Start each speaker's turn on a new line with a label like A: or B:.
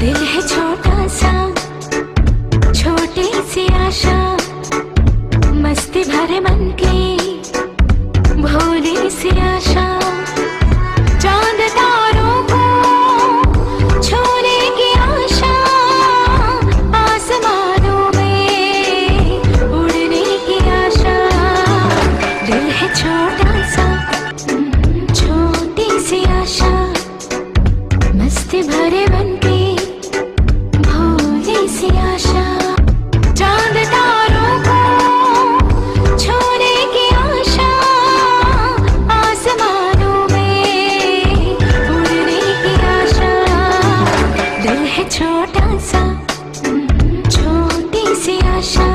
A: दिल है छोटा सा, छोटी सी आशा, मस्ती भरे मन की भोली सी आशा। चांद तारों को छूने की आशा, आसमानों में उड़ने की आशा। दिल है छोटा सा, छोटी सी आशा, मस्ती भरे मन की भोली सी आशा। चांद तारों को छूने की आशा, आसमानों में उड़ने की आशा। दिल है छोटा सा, छोटी सी आशा।